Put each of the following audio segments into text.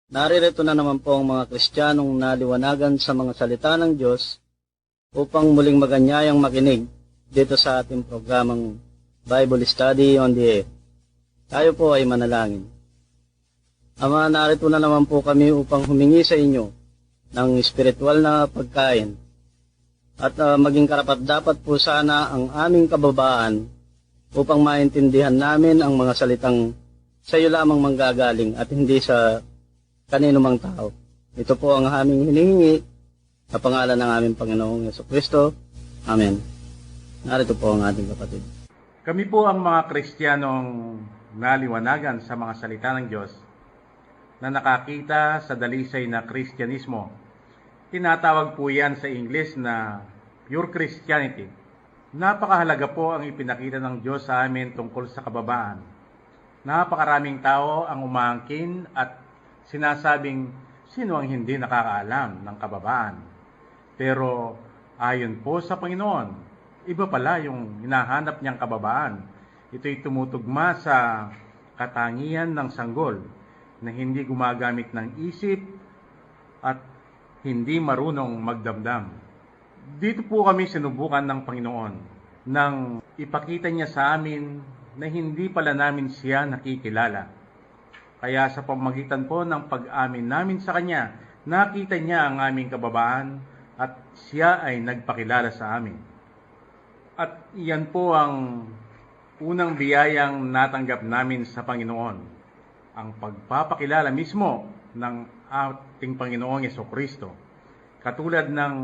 Naririto na naman po ang mga Kristiyanong naliwanagan sa mga salita ng Diyos upang muling maganyayang makinig dito sa ating programang Bible Study on the Air. Tayo po ay manalangin. Ama, narito na naman po kami upang humingi sa inyo ng espiritual na pagkain at maging karapat-dapat po sana ang aming kababaan upang maintindihan namin ang mga salitang sa iyo lamang manggagaling at hindi sa kanino mang tao. Ito po ang aming hinihingi sa pangalan ng aming Panginoong Jesucristo. Amen. Narito po ang ating kapatid. Kami po ang mga Kristiyanong naliwanagan sa mga salita ng Diyos na nakakita sa dalisay na Kristyanismo. Tinatawag po yan sa English na pure Christianity. Napakahalaga po ang ipinakita ng Diyos sa amin tungkol sa kababaan. Napakaraming tao ang umaangkin at sinasabing sino ang hindi nakakaalam ng kababaan. Pero ayon po sa Panginoon, iba pala yung hinahanap niyang kababaan. Ito'y tumutugma sa katangian ng sanggol na hindi gumagamit ng isip at hindi marunong magdamdam. Dito po kami sinubukan ng Panginoon nang ipakita niya sa amin na hindi pala namin siya nakikilala. Kaya sa pamagitan po ng pag-amin namin sa Kanya, nakita niya ang aming kababaan at siya ay nagpakilala sa amin. At iyan po ang unang biyayang natanggap namin sa Panginoon, ang pagpapakilala mismo ng ating Panginoong Jesucristo. Katulad ng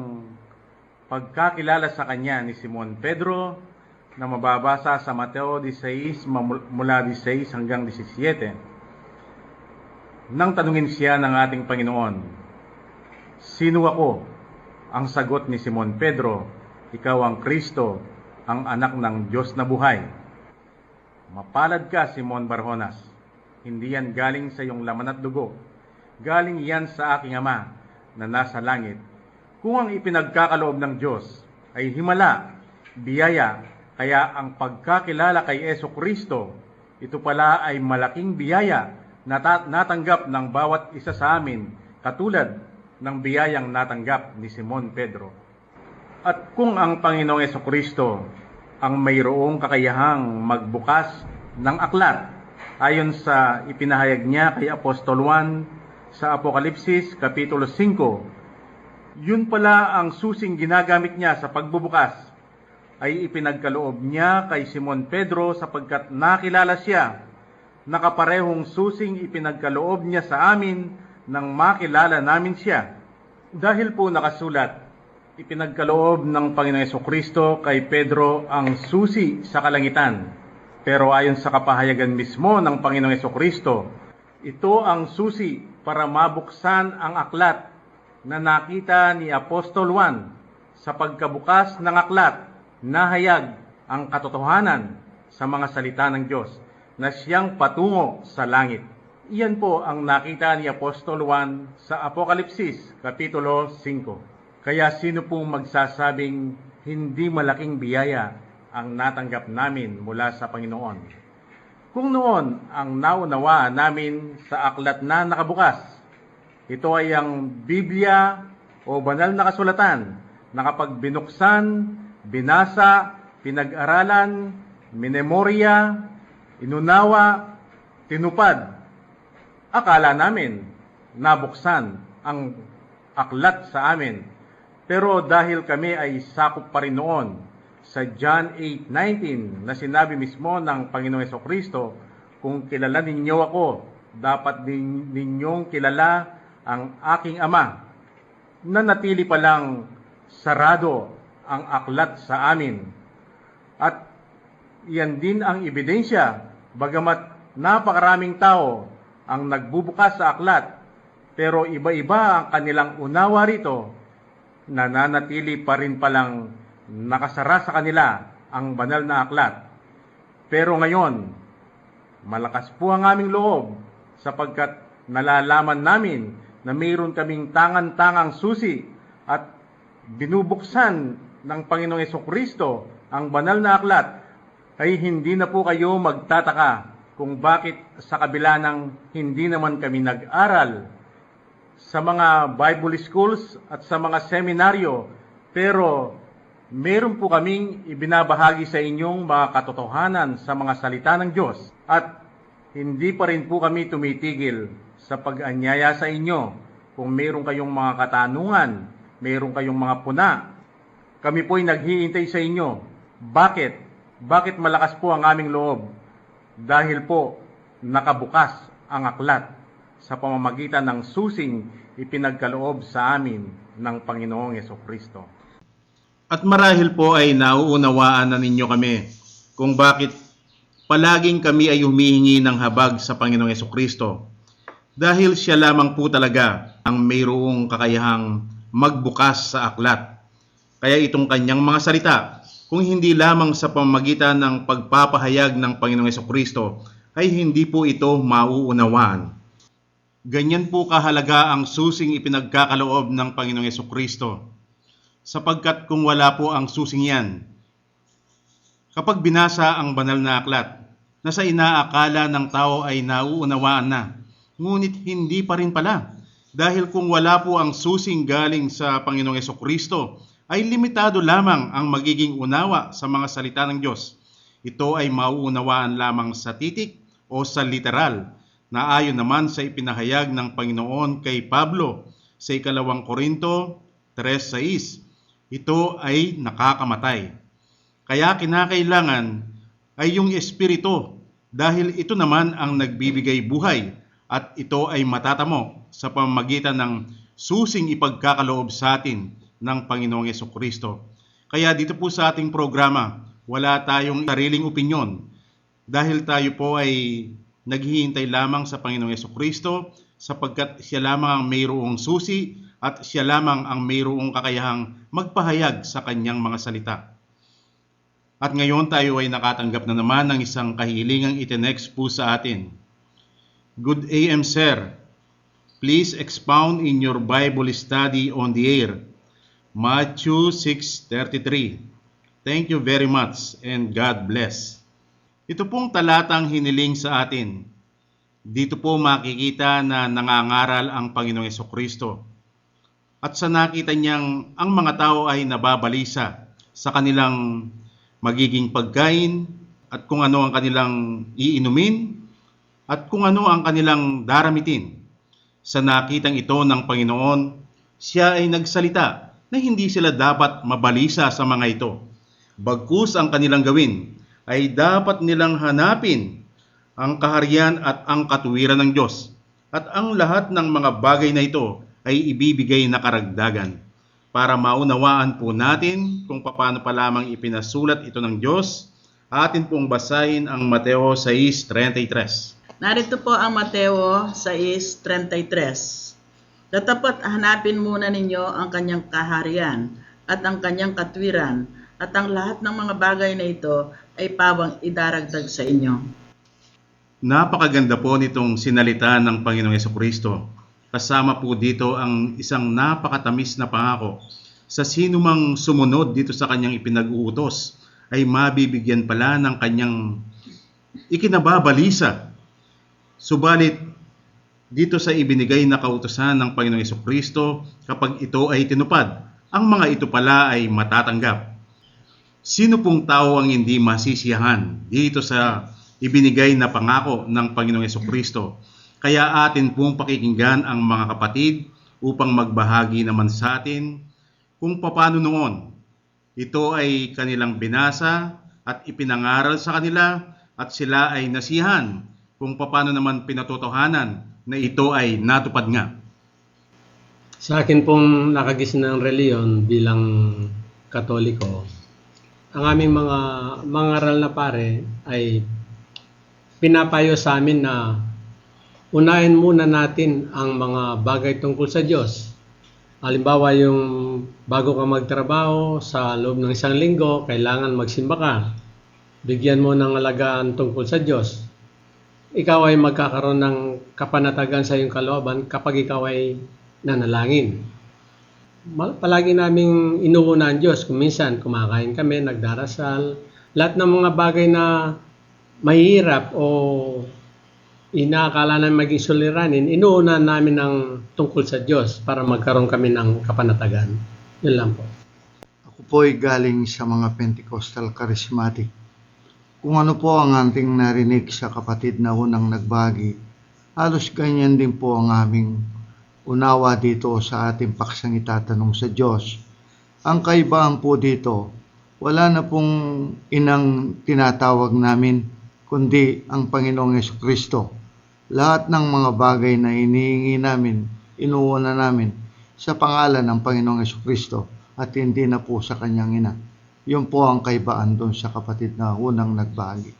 pagkakilala sa Kanya ni Simon Pedro na mababasa sa Mateo 16 mula 16 hanggang 17. Nang tanungin siya ng ating Panginoon, "Sino ako?" Ang sagot ni Simon Pedro, "Ikaw ang Kristo, ang anak ng Diyos na buhay." Mapalad ka, Simon Barjonas. Hindi yan galing sa iyong laman at dugo. Galing yan sa aking Ama na nasa langit. Kung ang ipinagkakaloob ng Diyos ay himala, biyaya, kaya ang pagkakilala kay Jesucristo, ito pala ay malaking biyaya natanggap ng bawat isa sa amin, katulad ng biyayang natanggap ni Simon Pedro. At kung ang Panginoong Jesucristo ang mayroong kakayahang magbukas ng aklat, ayon sa ipinahayag niya kay Apostol Juan sa Apokalipsis Kapitulo 5, yun pala ang susing ginagamit niya sa pagbubukas, ay ipinagkaloob niya kay Simon Pedro sapagkat nakilala siya. Nakaparehong susing ipinagkaloob niya sa amin nang makilala namin siya. Dahil po nakasulat, ipinagkaloob ng Panginoong Jesucristo kay Pedro ang susi sa kalangitan. Pero ayon sa kapahayagan mismo ng Panginoong Jesucristo, ito ang susi para mabuksan ang aklat na nakita ni Apostol Juan. Sa pagkabukas ng aklat, nahayag ang katotohanan sa mga salita ng Diyos na siyang patungo sa langit. Iyan po ang nakita ni Apostol Juan sa Apokalipsis Kapitulo 5. Kaya sino pong magsasabing hindi malaking biyaya ang natanggap namin mula sa Panginoon? Kung noon ang naunawaan namin sa aklat na nakabukas, ito ay ang Biblia o banal na kasulatan na kapag binuksan, binasa, pinag-aralan, minemorya, inunawa, tinupad, akala namin nabuksan ang aklat sa amin. Pero dahil kami ay sakop pa rin noon sa John 8:19 na sinabi mismo ng Panginoong Jesucristo, "Kung kilala ninyo ako, dapat din ninyong kilala ang aking Ama." Nanatili pa lang sarado ang aklat sa amin. At iyan din ang ebidensya. Bagamat napakaraming tao ang nagbubukas sa aklat, pero iba-iba ang kanilang unawa rito, nananatili pa rin palang nakasara sa kanila ang banal na aklat. Pero ngayon, malakas po ang aming loob sapagkat nalalaman namin na mayroon kaming tangan-tangang susi at binubuksan ng Panginoong Jesucristo ang banal na aklat, ay hindi na po kayo magtataka kung bakit sa kabila ng hindi naman kami nag-aral, sa mga Bible schools at sa mga seminaryo, pero meron po kaming ibinabahagi sa inyong mga katotohanan sa mga salita ng Diyos at hindi pa rin po kami tumitigil sa pag-anyaya sa inyo. Kung meron kayong mga katanungan, meron kayong mga puna, kami po'y naghihintay sa inyo. Bakit? Bakit malakas po ang aming loob? Dahil po nakabukas ang aklat sa pamamagitan ng susing ipinagkaloob sa amin ng Panginoong Jesucristo. At marahil po ay nauunawaan na ninyo kami kung bakit palaging kami ay humihingi ng habag sa Panginoong Jesucristo. Dahil siya lamang po talaga ang mayroong kakayahang magbukas sa aklat. Kaya itong kanyang mga salita, kung hindi lamang sa pamamagitan ng pagpapahayag ng Panginoong Jesucristo, ay hindi po ito mauunawaan. Ganyan po kahalaga ang susing ipinagkakaloob ng Panginoong Jesucristo. Sapagkat kung wala po ang susing yan, kapag binasa ang banal na aklat, na sa inaakala ng tao ay nauunawaan na, ngunit hindi pa rin pala. Dahil kung wala po ang susing galing sa Panginoong Jesucristo, ay limitado lamang ang magiging unawa sa mga salita ng Diyos. Ito ay mauunawaan lamang sa titik o sa literal, na ayon naman sa ipinahayag ng Panginoon kay Pablo sa 2 Korinto 3:6. Ito ay nakakamatay. Kaya kinakailangan ay yung Espiritu, dahil ito naman ang nagbibigay buhay at ito ay matatamo sa pamamagitan ng susing ipagkakaloob sa atin ng Panginoong Jesucristo. Kaya dito po sa ating programa, wala tayong sariling opinyon dahil tayo po ay naghihintay lamang sa Panginoong Jesucristo sapagkat siya lamang ang mayroong susi at siya lamang ang mayroong kakayahang magpahayag sa kanyang mga salita. At ngayon tayo ay nakatanggap na naman ng isang kahilingang itinext po sa atin. Good AM, sir. Please expound in your Bible study on the air. Matthew 6:33. Thank you very much and God bless. Ito pong talatang hiniling sa atin. Dito po makikita na nangangaral ang Panginoong Jesucristo. At sa nakita niyang ang mga tao ay nababalisa sa kanilang magiging pagkain at kung ano ang kanilang iinumin at kung ano ang kanilang daramitin. Sa nakitang ito ng Panginoon, siya ay nagsalita na hindi sila dapat mabalisa sa mga ito. Bagkus ang kanilang gawin ay dapat nilang hanapin ang kaharian at ang katuwiran ng Diyos. At ang lahat ng mga bagay na ito ay ibibigay na karagdagan. Para maunawaan po natin kung paano pa lamang ipinasulat ito ng Diyos, atin pong basahin ang Mateo 6:33. Narito po ang Mateo 6:33. Tatapat hanapin muna ninyo ang kanyang kaharian at ang kanyang katwiran at ang lahat ng mga bagay na ito ay pawang idaragdag sa inyo. Napakaganda po nitong sinalita ng Panginoong Jesucristo. Kasama po dito ang isang napakatamis na pangako. Sa sino mang sumunod dito sa kanyang ipinag-uutos ay mabibigyan pala ng kanyang ikinababalisa. Subalit, dito sa ibinigay na kautusan ng Panginoong Jesucristo, kapag ito ay tinupad, ang mga ito pala ay matatanggap. Sino pong tao ang hindi masisiyahan dito sa ibinigay na pangako ng Panginoong Jesucristo? Kaya atin pong pakikinggan ang mga kapatid upang magbahagi naman sa atin kung paano noon. Ito ay kanilang binasa at ipinangaral sa kanila at sila ay nasiyahan kung paano naman pinatotohanan na ito ay natupad nga. Sa akin pong nakagising ng reliyon bilang Katoliko, ang aming mga mangaral na pare ay pinapayo sa amin na unahin muna natin ang mga bagay tungkol sa Diyos. Halimbawa, yung bago ka magtrabaho sa loob ng isang linggo, kailangan magsimba ka. Bigyan mo ng alagaan tungkol sa Diyos. Ikaw ay magkakaroon ng kapanatagan sa iyong kalooban kapag ikaw ay nanalangin. Palagi naming inuuna ang Diyos. Kung minsan, kumakain kami, nagdarasal. Lahat ng mga bagay na mahirap o inaakala namin maging suliranin, inuuna namin ng tungkol sa Diyos para magkaroon kami ng kapanatagan. Yun lang po. Ako po ay galing sa mga Pentecostal Charismatic. Kung ano po ang ating narinig sa kapatid na unang nagbagi, halos ganyan din po ang aming unawa dito sa ating paksang itatanong sa Diyos. Ang kaibahan po dito, wala na pong inang tinatawag namin, kundi ang Panginoong Jesucristo. Lahat ng mga bagay na inihingi namin, inuuna namin sa pangalan ng Panginoong Jesucristo at hindi na po sa kanyang ina. Yun po ang kaibaan doon sa kapatid na unang nagbahagi.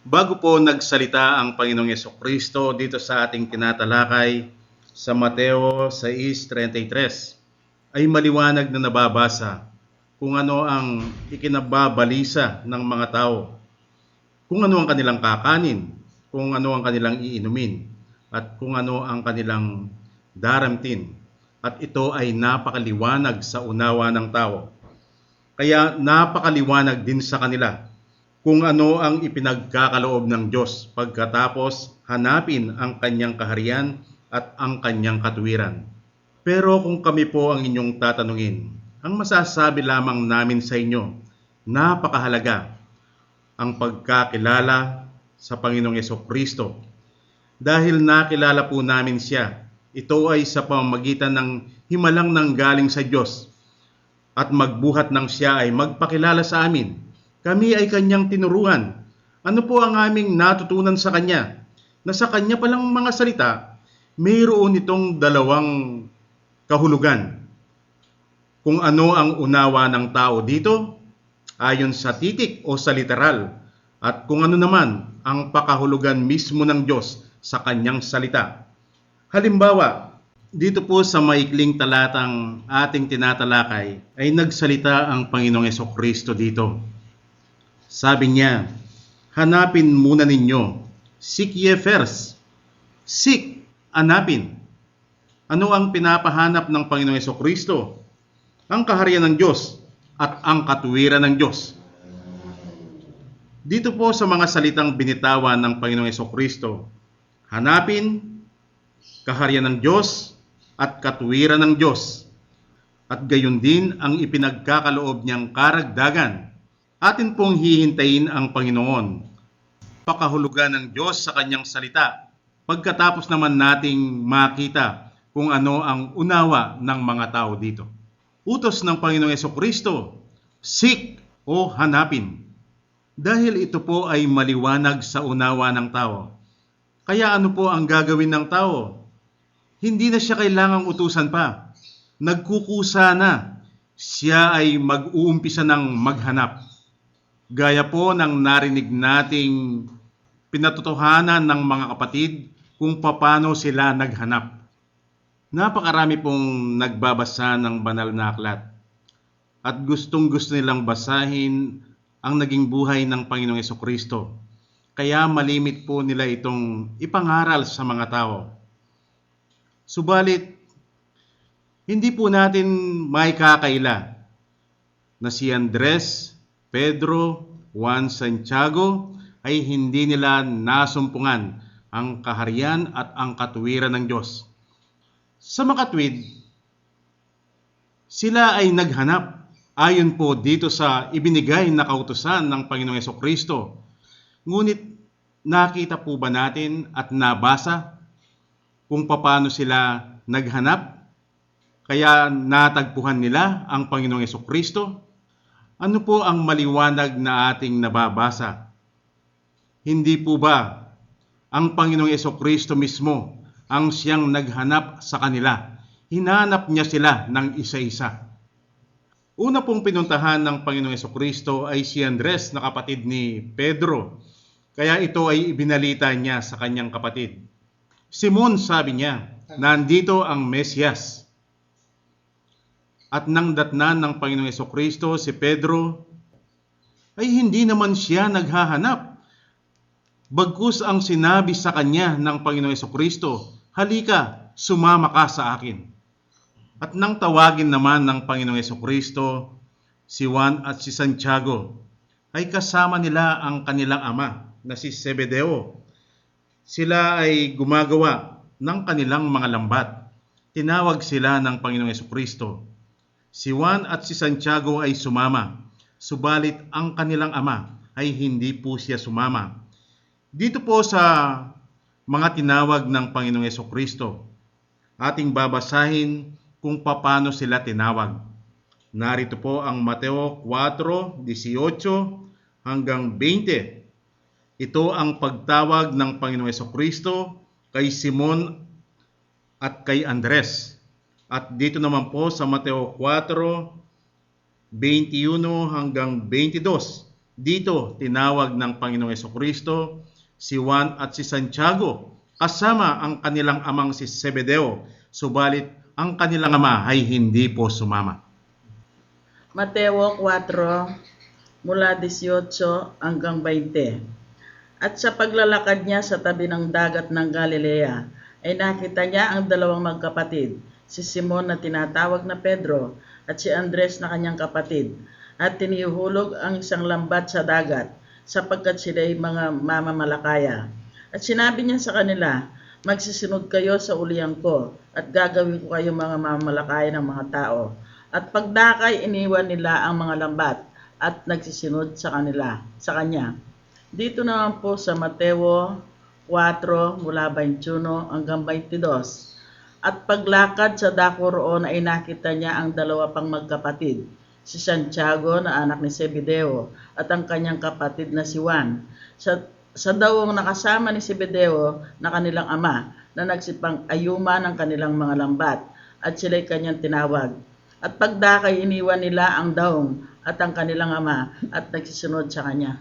Bago po nagsalita ang Panginoong Jesucristo dito sa ating tinatalakay sa Mateo 6:33, ay maliwanag na nababasa kung ano ang ikinababalisa ng mga tao, kung ano ang kanilang kakanin, kung ano ang kanilang iinumin, at kung ano ang kanilang daramtin. At ito ay napakaliwanag sa unawa ng tao. Kaya napakaliwanag din sa kanila kung ano ang ipinagkakaloob ng Diyos pagkatapos hanapin ang kanyang kaharian at ang kanyang katuwiran. Pero kung kami po ang inyong tatanungin, ang masasabi lamang namin sa inyo, napakahalaga ang pagkakilala sa Panginoong Jesucristo. Dahil nakilala po namin siya, ito ay sa pamamagitan ng himalang nanggaling sa Diyos at magbuhat ng siya ay magpakilala sa amin. Kami ay kanyang tinuruan. Ano po ang aming natutunan sa kanya? Na sa kanya palang mga salita, mayroon itong dalawang kahulugan. Kung ano ang unawa ng tao dito, ayon sa titik o sa literal, at kung ano naman ang pakahulugan mismo ng Diyos sa kanyang salita. Halimbawa, dito po sa maikling talatang ating tinatalakay ay nagsalita ang Panginoong Jesucristo dito. Sabi niya, hanapin muna ninyo, seek ye first. Seek, hanapin. Ano ang pinapahanap ng Panginoong Jesucristo? Ang kaharian ng Diyos at ang katuwiran ng Diyos. Dito po sa mga salitang binitawan ng Panginoong Jesucristo, hanapin, kaharian ng Diyos at katuwiran ng Diyos. At gayon din ang ipinagkakaloob niyang karagdagan. Atin pong hihintayin ang Panginoon. Pakahulugan ng Diyos sa kanyang salita. Pagkatapos naman nating makita kung ano ang unawa ng mga tao dito. Utos ng Panginoong Jesucristo, seek o hanapin. Dahil ito po ay maliwanag sa unawa ng tao. Kaya ano po ang gagawin ng tao? Hindi na siya kailangang utusan pa. Nagkukusa na. Siya ay mag-uumpisa ng maghanap. Gaya po ng narinig nating pinatotohanan ng mga kapatid kung paano sila naghanap. Napakarami pong nagbabasa ng banal na aklat. At gustong-gusto nilang basahin ang naging buhay ng Panginoong Jesucristo. Kaya malimit po nila itong ipangaral sa mga tao. Subalit, hindi po natin maikakaila na si Andres, Pedro, Juan, Santiago ay hindi nila nasumpungan ang kaharian at ang katuwiran ng Diyos. Sa makatwid, sila ay naghanap ayon po dito sa ibinigay na kautusan ng Panginoong Jesucristo. Ngunit nakita po ba natin at nabasa kung paano sila naghanap? Kaya natagpuan nila ang Panginoong Jesucristo? Ano po ang maliwanag na ating nababasa? Hindi po ba ang Panginoong Jesucristo mismo ang siyang naghanap sa kanila? Hinanap niya sila ng isa-isa. Una pong pinuntahan ng Panginoong Jesucristo ay si Andres na kapatid ni Pedro. Kaya ito ay ibinalita niya sa kanyang kapatid. Simon, sabi niya, nandito ang Mesiyas. At nang datnan ng Panginoong Jesucristo si Pedro, ay hindi naman siya naghahanap. Bagkus ang sinabi sa kanya ng Panginoong Jesucristo, halika, sumama ka sa akin. At nang tawagin naman ng Panginoong Jesucristo si Juan at si Santiago, ay kasama nila ang kanilang ama na si Zebedeo. Sila ay gumagawa ng kanilang mga lambat. Tinawag sila ng Panginoong Jesucristo. Si Juan at si Santiago ay sumama, subalit ang kanilang ama ay hindi po siya sumama. Dito po sa mga tinawag ng Panginoong Jesucristo, ating babasahin kung paano sila tinawag. Narito po ang Mateo 4:18 hanggang 20. Ito ang pagtawag ng Panginoong Jesucristo kay Simon at kay Andres. At dito naman po sa Mateo 4:21 hanggang 22. Dito tinawag ng Panginoong Jesucristo si Juan at si Santiago kasama ang kanilang amang si Zebedeo, subalit ang kanilang ama ay hindi po sumama. Mateo 4, mula 18 hanggang 20. At sa paglalakad niya sa tabi ng dagat ng Galilea, ay nakita niya ang dalawang magkapatid, si Simon na tinatawag na Pedro at si Andres na kanyang kapatid, at tinihulog ang isang lambat sa dagat, sapagkat sila ay mga mamamalakaya. At sinabi niya sa kanila, magsisunod kayo sa uliang ko, at gagawin ko kayo mga mamamalakaya ng mga tao. At pagdakay, iniwan nila ang mga lambat, at nagsisunod sa kanya. Dito naman po sa Mateo 4 mula 21 hanggang 22. At paglakad sa dako roon ay nakita niya ang dalawa pang magkapatid, si Santiago na anak ni Zebedeo at ang kanyang kapatid na si Juan. Sa dawong nakasama ni Zebedeo na kanilang ama na nagsipang ayuma ng kanilang mga lambat, at sila'y kanyang tinawag. At pagdakay, iniwan nila ang daong at ang kanilang ama at nagsisunod sa kanya.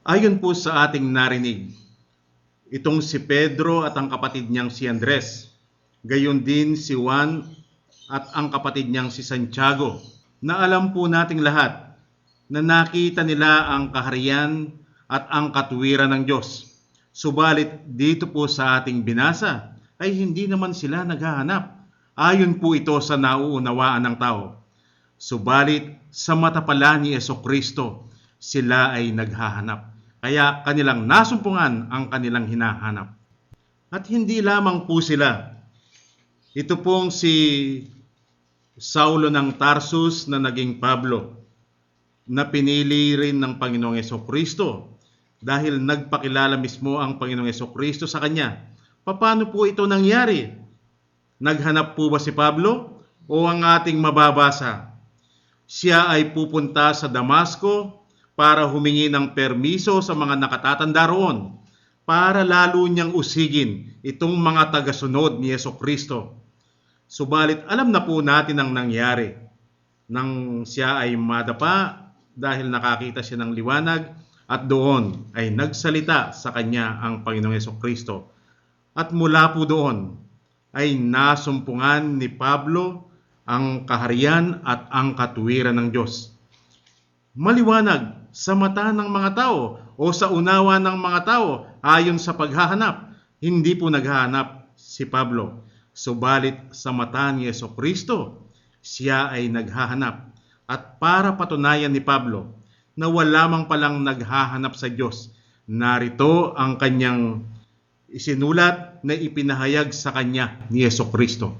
Ayon po sa ating narinig, itong si Pedro at ang kapatid niyang si Andres, gayon din si Juan at ang kapatid niyang si Santiago, na alam po nating lahat na nakita nila ang kaharian at ang katuwiran ng Diyos. Subalit dito po sa ating binasa ay hindi naman sila naghahanap. Ayon po ito sa nauunawaan ng tao. Subalit sa mata pala ni Jesucristo, sila ay naghahanap. Kaya kanilang nasumpungan ang kanilang hinahanap. At hindi lamang po sila. Ito pong si Saulo ng Tarsus na naging Pablo, na pinili rin ng Panginoong Jesucristo dahil nagpakilala mismo ang Panginoong Jesucristo sa kanya. Paano po ito nangyari? Naghanap po ba si Pablo o ang ating mababasa? Siya ay pupunta sa Damasco para humingi ng permiso sa mga nakatatanda roon para lalo niyang usigin itong mga tagasunod ni Jesucristo. Subalit alam na po natin ang nangyari nang siya ay madapa dahil nakakita siya ng liwanag, at doon ay nagsalita sa kanya ang Panginoong Jesucristo. At mula po doon ay nasumpungan ni Pablo ang kaharian at ang katuwiran ng Diyos. Maliwanag sa mata ng mga tao o sa unawa ng mga tao ayon sa paghahanap. Hindi po naghahanap si Pablo. Subalit sa mata ni Jesucristo, siya ay naghahanap. At para patunayan ni Pablo na wala mang palang naghahanap sa Diyos, narito ang kanyang isinulat na ipinahayag sa kanya ni Jesucristo.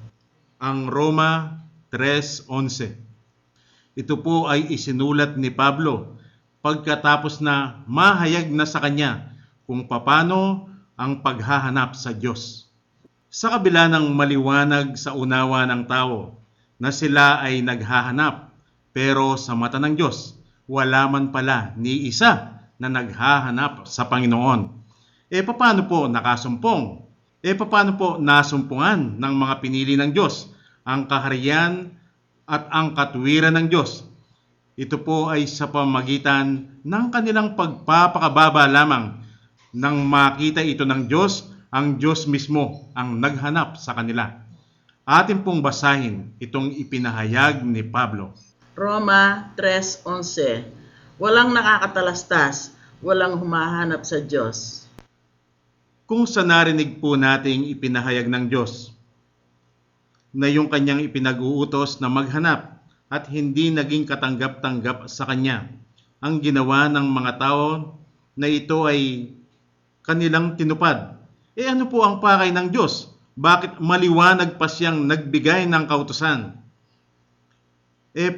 Ang Roma 3:11. Ito po ay isinulat ni Pablo pagkatapos na mahayag na sa kanya kung paano ang paghahanap sa Diyos. Sa kabila ng maliwanag sa unawa ng tao na sila ay naghahanap, pero sa mata ng Diyos, wala man pala ni isa na naghahanap sa Panginoon. Paano po nakasumpong? Paano po nasumpungan ng mga pinili ng Diyos ang kaharian at ang katuwiran ng Diyos? Ito po ay sa pamamagitan ng kanilang pagpapakababa lamang. Nang makita ito ng Diyos, ang Diyos mismo ang naghanap sa kanila. Atin pong basahin itong ipinahayag ni Pablo. Roma 3:11. Walang nakakatalastas, walang humahanap sa Diyos. Kung sa narinig po nating ipinahayag ng Diyos na yung kanyang ipinag-uutos na maghanap at hindi naging katanggap-tanggap sa kanya, ang ginawa ng mga tao na ito ay kanilang tinupad. Ano po ang pakay ng Diyos? Bakit maliwanag pa siyang nagbigay ng kautusan?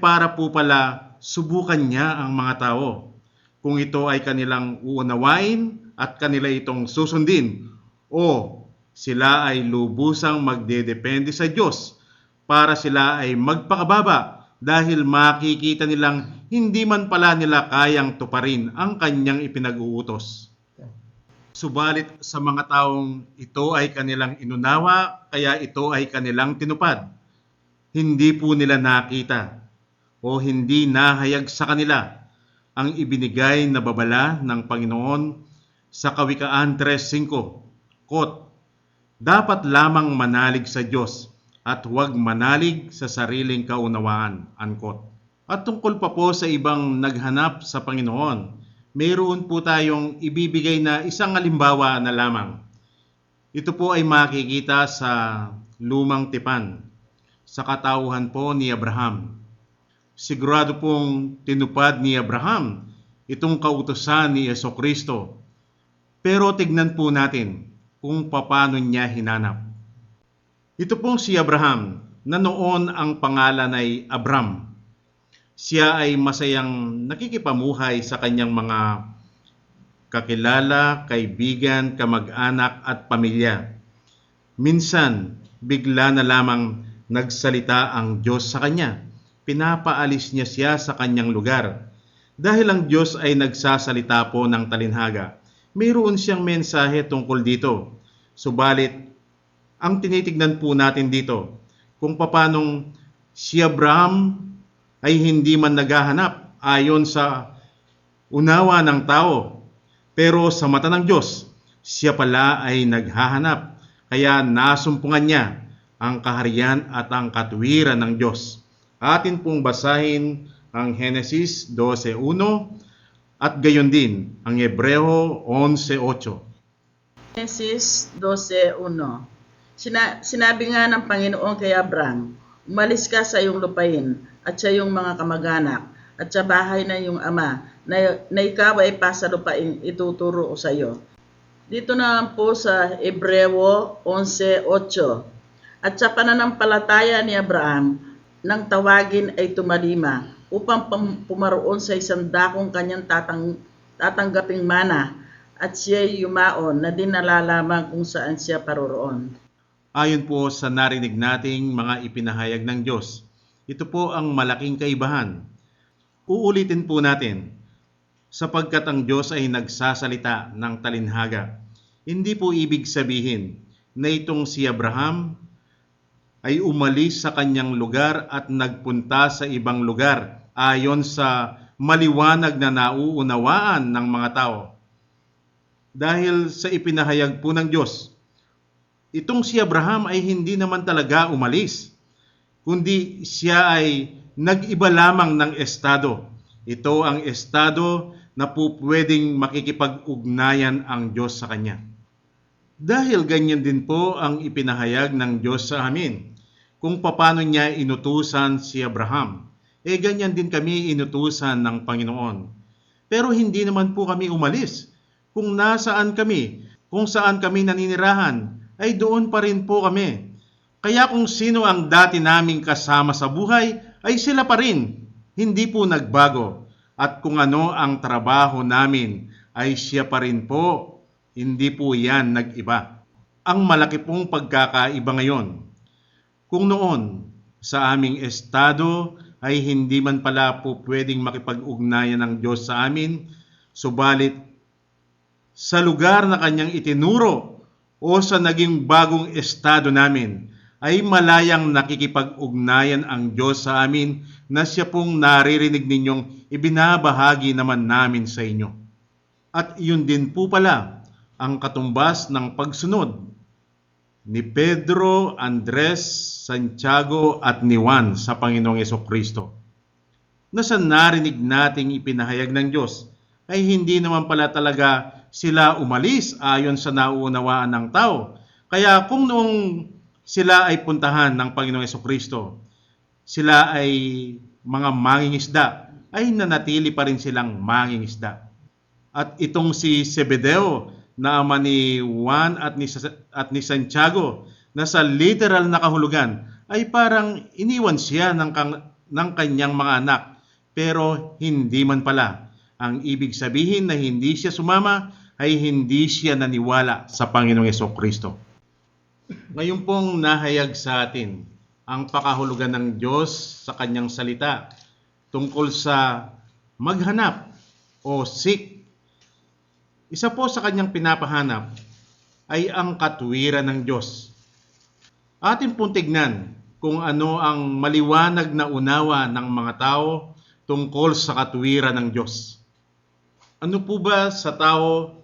Para po pala subukan niya ang mga tao. Kung ito ay kanilang uunawain at kanila itong susundin, o sila ay lubusang magdedepende sa Diyos para sila ay magpakababa dahil makikita nilang hindi man pala nila kayang tuparin ang kanyang ipinag-uutos. Subalit sa mga taong ito ay kanilang inunawa, kaya ito ay kanilang tinupad. Hindi po nila nakita o hindi nahayag sa kanila ang ibinigay na babala ng Panginoon sa Kawikaan 3:5. Quote, dapat lamang manalig sa Diyos at huwag manalig sa sariling kaunawaan. Unquote. At tungkol pa po sa ibang naghanap sa Panginoon, mayroon po tayong ibibigay na isang halimbawa na lamang. Ito po ay makikita sa Lumang Tipan, sa katauhan po ni Abraham. Sigurado pong tinupad ni Abraham itong kautusan ni Jesucristo. Pero tignan po natin kung paano niya hinanap. Ito pong si Abraham na noon ang pangalan ay Abram. Siya ay masayang nakikipamuhay sa kanyang mga kakilala, kaibigan, kamag-anak at pamilya. Minsan, bigla na lamang nagsalita ang Diyos sa kanya. Pinapaalis niya siya sa kanyang lugar. Dahil ang Diyos ay nagsasalita po ng talinhaga, mayroon siyang mensahe tungkol dito. Subalit, ang tinitignan po natin dito, kung papanong si Abraham ay hindi man naghahanap ayon sa unawa ng tao, pero sa mata ng Diyos, siya pala ay naghahanap, kaya nasumpungan niya ang kaharian at ang katwiran ng Diyos. Atin pong basahin ang Genesis 12:1 at gayon din ang Hebreo 11:8. Genesis 12:1. Sinabi nga ng Panginoon kay Abraham, umalis ka sa iyong lupain at sa iyong mga kamag-anak at sa bahay ng iyong ama na ikaw ay pasalupaing ituturo ko sa iyo. Dito naman po sa Hebreo 11:8. At sa pananampalataya ni Abraham, nang tawagin ay tumalima upang pumaroon sa isang dakong kanyang tatanggaping mana at siya'y yumaon na dinala lamang kung saan siya paroroon. Ayon po sa narinig nating mga ipinahayag ng Diyos, ito po ang malaking kaibahan. Uulitin po natin, sapagkat ang Diyos ay nagsasalita ng talinhaga. Hindi po ibig sabihin na itong si Abraham ay umalis sa kanyang lugar at nagpunta sa ibang lugar ayon sa maliwanag na nauunawaan ng mga tao. Dahil sa ipinahayag po ng Diyos, itong si Abraham ay hindi naman talaga umalis, kundi siya ay nag-iba lamang ng estado. Ito ang estado na po pwedeng makikipag-ugnayan ang Diyos sa kanya. Dahil ganyan din po ang ipinahayag ng Diyos sa amin, kung paano niya inutusan si Abraham, ganyan din kami inutusan ng Panginoon. Pero hindi naman po kami umalis. Kung nasaan kami, kung saan kami naninirahan, ay doon pa rin po kami. Kaya kung sino ang dati naming kasama sa buhay, ay sila pa rin. Hindi po nagbago. At kung ano ang trabaho namin, ay siya pa rin po. Hindi po yan nag-iba. Ang malaki pong pagkakaiba ngayon. Kung noon, sa aming estado, ay hindi man pala po pwedeng makipag-ugnayan ng Diyos sa amin, subalit sa lugar na kanyang itinuro o sa naging bagong estado namin, ay malayang nakikipag-ugnayan ang Diyos sa amin na siya pong naririnig ninyong ibinabahagi naman namin sa inyo. At iyon din po pala ang katumbas ng pagsunod ni Pedro, Andres, Santiago at ni Juan sa Panginoong Jesucristo. Na sa narinig nating ipinahayag ng Diyos, ay hindi naman pala talaga sila umalis ayon sa nauunawaan ng tao. Kaya kung noong sila ay puntahan ng Panginoong Jesucristo, sila ay mga mangingisda, ay nanatili pa rin silang mangingisda. At itong si Zebedeo na ama ni Juan at ni Santiago na sa literal na kahulugan ay parang iniwan siya ng kanyang mga anak, pero hindi man pala. Ang ibig sabihin na hindi siya sumama ay hindi siya naniwala sa Panginoong Hesukristo. Ngayon pong nahayag sa atin ang pakahulugan ng Diyos sa kanyang salita tungkol sa maghanap o seek. Isa po sa kanyang pinapahanap ay ang katwiran ng Diyos. Atin pong tignan kung ano ang maliwanag na unawa ng mga tao tungkol sa katwiran ng Diyos. Ano po ba sa tao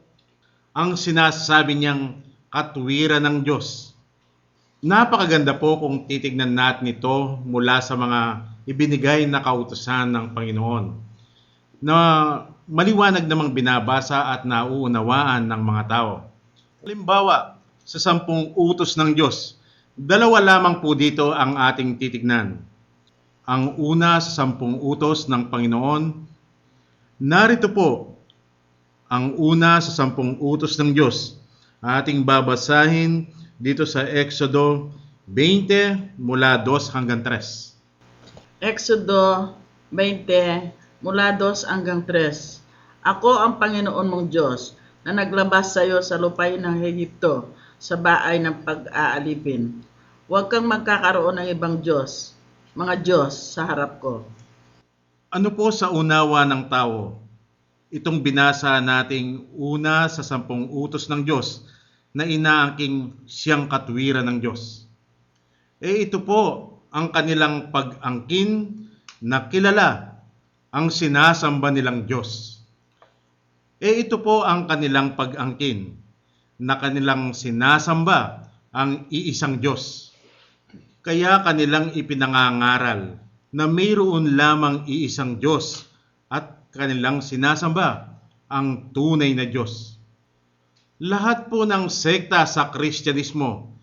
ang sinasabi niyang katwiran ng Diyos? Napakaganda po kung titignan natin ito mula sa mga ibinigay na kautusan ng Panginoon na maliwanag namang binabasa at nauunawaan ng mga tao. Halimbawa, sa 10 utos ng Diyos, 2 lamang po dito ang ating titignan. Ang una sa 10 utos ng Panginoon, narito po ang una sa 10 utos ng Diyos. Ating babasahin dito sa Exodo 20 mula 2 hanggang 3. Exodo 20 mula 2 hanggang 3. Ako ang Panginoon mong Diyos na naglabas sa iyo sa lupain ng Ehipto sa bahay ng pag-aalipin. Huwag kang magkakaroon ng ibang Diyos, mga Diyos sa harap ko. Ano po sa unawa ng tao? Itong binasa nating una sa 10 utos ng Diyos na inaangking siyang katwiran ng Diyos. Ito po ang kanilang pag-angkin na kilala ang sinasamba nilang Diyos. Ito po ang kanilang pag-angkin na kanilang sinasamba ang iisang Diyos. Kaya kanilang ipinangangaral na mayroon lamang iisang Diyos at kanilang sinasamba ang tunay na Diyos. Lahat po ng sekta sa Kristyanismo,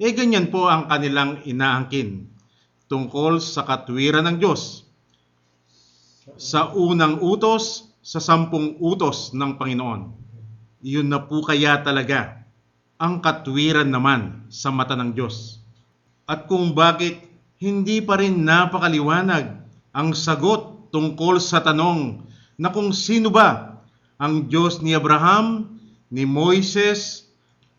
ganyan po ang kanilang inaangkin tungkol sa katwiran ng Diyos. Sa unang utos, sa 10 utos ng Panginoon. Iyon na po kaya talaga ang katwiran naman sa mata ng Diyos. At kung bakit hindi pa rin napakaliwanag ang sagot tungkol sa tanong na kung sino ba ang Diyos ni Abraham, ni Moises,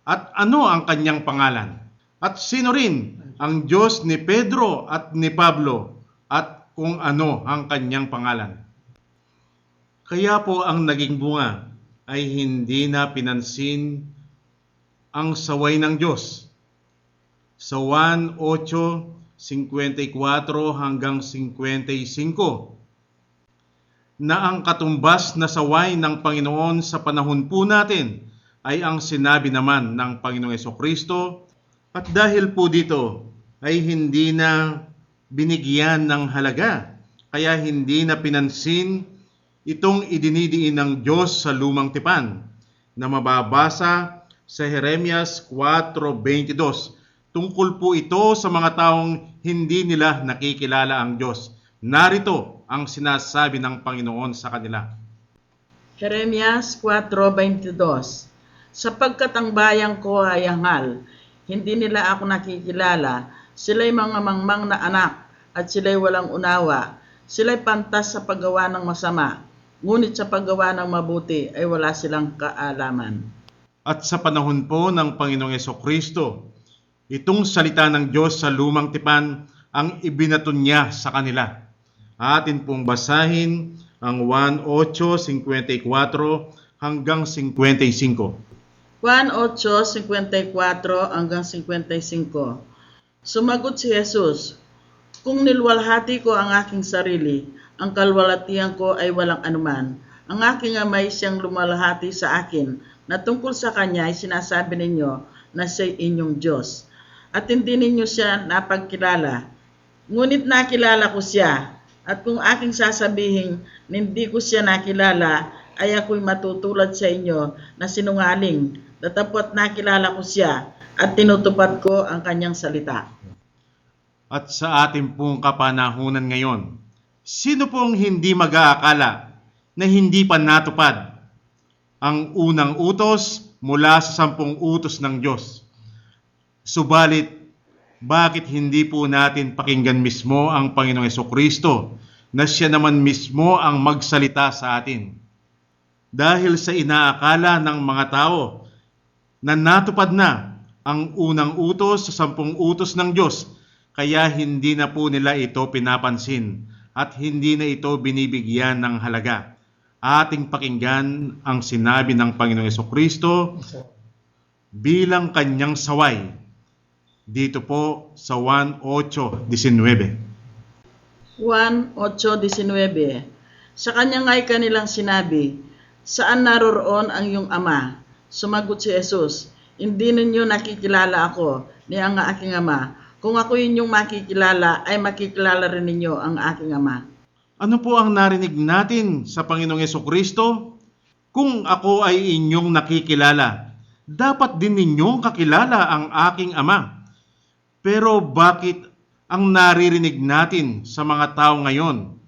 at ano ang kanyang pangalan. At sino rin ang Diyos ni Pedro at ni Pablo at kung ano ang kanyang pangalan. Kaya po ang naging bunga ay hindi na pinansin ang saway ng Diyos. Sa 1:8-54 hanggang 55, na ang katumbas na saway ng Panginoon sa panahon po natin ay ang sinabi naman ng Panginoong Hesukristo, at dahil po dito ay hindi na binigyan ng halaga, kaya hindi na pinansin itong idinidiin ng Diyos sa lumang tipan na mababasa sa Jeremias 4:22. Tungkol po ito sa mga taong hindi nila nakikilala ang Diyos. Narito ang sinasabi ng Panginoon sa kanila. Jeremias 4:22. Sapagkat ang bayang ko ay hangal, hindi nila ako nakikilala, sila'y mga mangmang na anak, at sila'y walang unawa, sila'y pantas sa paggawa ng masama, ngunit sa paggawa ng mabuti ay wala silang kaalaman. At sa panahon po ng Panginoong Hesukristo, itong salita ng Diyos sa lumang tipan ang ibinaton niya sa kanila. Atin pong basahin ang 1:8-54 hanggang 55. 1:8-54 hanggang 55. Sumagot si Jesus, kung nilwalhati ko ang aking sarili, ang kalwalatian ko ay walang anuman. Ang aking amay siyang lumalhati sa akin, na tungkol sa kanya ay sinasabi ninyo na siya'y inyong Diyos. At hindi ninyo siya napagkilala. Ngunit nakilala ko siya, at kung aking sasabihin hindi ko siya nakilala, ay ako'y matutulad sa inyo na sinungaling. Datapot nakilala ko siya, at tinutupad ko ang kanyang salita. At sa ating pong kapanahunan ngayon, sino pong hindi mag-aakala na hindi pa natupad ang unang utos mula sa 10 utos ng Diyos. Subalit, bakit hindi po natin pakinggan mismo ang Panginoong Hesukristo na siya naman mismo ang magsalita sa atin? Dahil sa inaakala ng mga tao na natupad na ang unang utos sa 10 utos ng Diyos, kaya hindi na po nila ito pinapansin at hindi na ito binibigyan ng halaga. Ating pakinggan ang sinabi ng Panginoong Hesukristo bilang kanyang saway dito po sa Juan 8:19. Juan 8:19. Sa kanya nga'y kanilang sinabi, "Saan naroroon ang iyong ama?" Sumagot si Jesus, "Hindi ninyo nakikilala ako, ni ang aking ama. Kung ako inyong makikilala, ay makikilala rin ninyo ang aking ama." Ano po ang narinig natin sa Panginoong Hesukristo? Kung ako ay inyong nakikilala, dapat din ninyong kakilala ang aking ama. Pero bakit ang naririnig natin sa mga tao ngayon?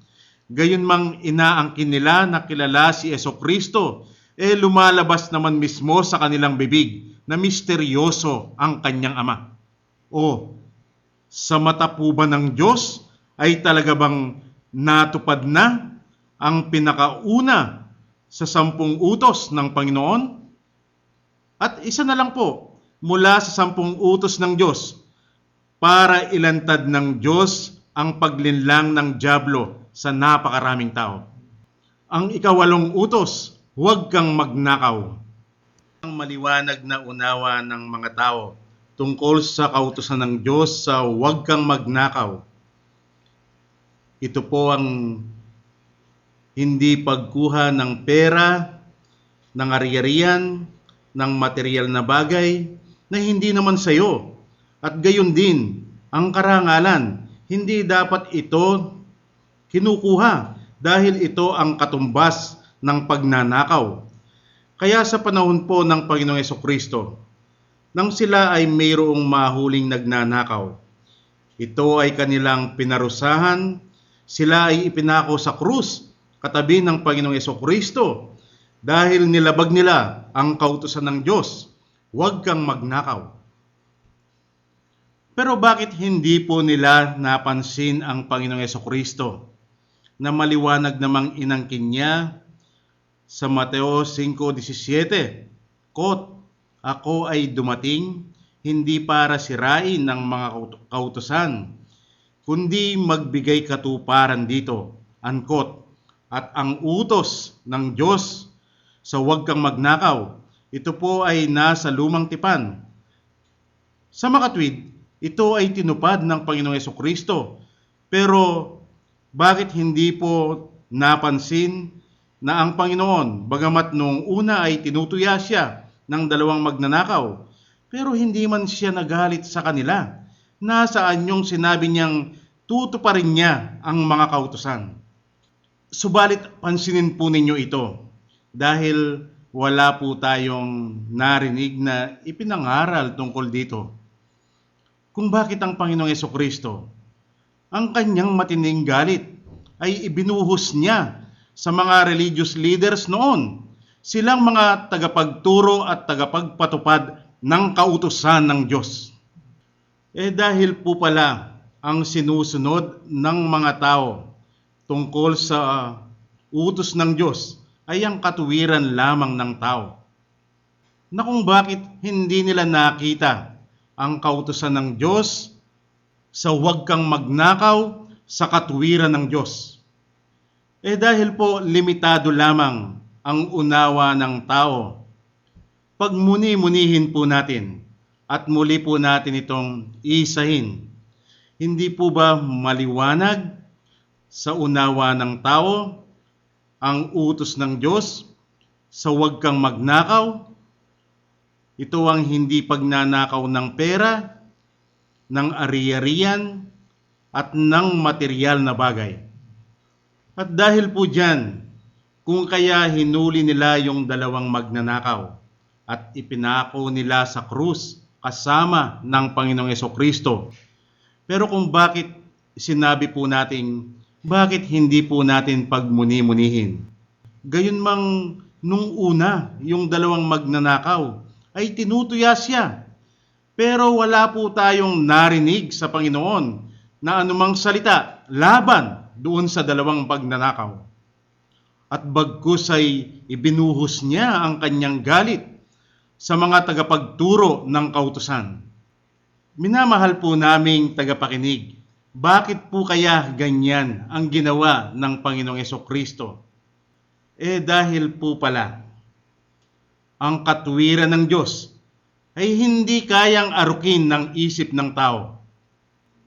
Gayunmang inaangkin nila na kilala si Hesukristo, lumalabas naman mismo sa kanilang bibig na misteryoso ang kanyang ama. O, sa mata po ba ng Diyos ay talaga bang natupad na ang pinakauna sa 10 utos ng Panginoon? At isa na lang po mula sa 10 utos ng Diyos para ilantad ng Diyos ang paglinlang ng dyablo sa napakaraming tao. Ang 8 utos, huwag kang magnakaw. Ang maliwanag na unawa ng mga tao tungkol sa kautusan ng Diyos sa huwag kang magnakaw. Ito po ang hindi pagkuha ng pera, ng ari-arian, ng material na bagay na hindi naman sa iyo. At gayon din, ang karangalan, hindi dapat ito kinukuha dahil ito ang katumbas ng pagnanakaw. Kaya sa panahon po ng Panginoong Hesukristo, nang sila ay mayroong mahuling nagnanakaw, ito ay kanilang pinarusahan, sila ay ipinako sa krus katabi ng Panginoong Hesukristo dahil nilabag nila ang kautusan ng Diyos, huwag kang magnakaw. Pero bakit hindi po nila napansin ang Panginoong Hesukristo na maliwanag namang inangkin niya sa Mateo 5:17, "Quote, ako ay dumating hindi para sirain ng mga kautusan, kundi magbigay katuparan dito." Unquote. At ang utos ng Diyos sa huwag kang magnakaw, ito po ay nasa lumang tipan. Sa makatwid, ito ay tinupad ng Panginoong Hesukristo. Pero bakit hindi po napansin na ang Panginoon, bagamat noong una ay tinutuya siya ng 2 magnanakaw, pero hindi man siya nagalit sa kanila? Nasaan yung sinabi niyang tutuparin niya ang mga kautusan? Subalit pansinin po ninyo ito dahil wala po tayong narinig na ipinangaral tungkol dito. Kung bakit ang Panginoong Hesukristo, ang kanyang matinding galit ay ibinuhos niya sa mga religious leaders noon, silang mga tagapagturo at tagapagpatupad ng kautusan ng Diyos. Dahil po pala ang sinusunod ng mga tao tungkol sa utos ng Diyos ay ang katuwiran lamang ng tao. Na kung bakit hindi nila nakita ang kautusan ng Diyos sa huwag kang magnakaw sa katuwiran ng Diyos. Dahil po limitado lamang ang unawa ng tao. Pagmuni-munihin po natin at muli po natin itong isahin. Hindi po ba maliwanag sa unawa ng tao ang utos ng Diyos sa huwag kang magnakaw? Ito ang hindi pagnanakaw ng pera, ng ari-arian, at ng material na bagay. At dahil po dyan, kung kaya hinuli nila yung 2 magnanakaw at ipinako nila sa krus kasama ng Panginoong Hesukristo. Pero kung bakit sinabi po natin, bakit hindi po natin pagmuni-munihin? Gayunmang nung una, yung 2 magnanakaw, ay tinutuya siya. Pero wala po tayong narinig sa Panginoon na anumang salita laban doon sa dalawang pagnanakaw. At bagkus ay ibinuhos niya ang kanyang galit sa mga tagapagturo ng kautusan. Minamahal po naming tagapakinig, bakit po kaya ganyan ang ginawa ng Panginoong Hesukristo? Dahil po pala, ang katwiran ng Diyos ay hindi kayang arukin ng isip ng tao.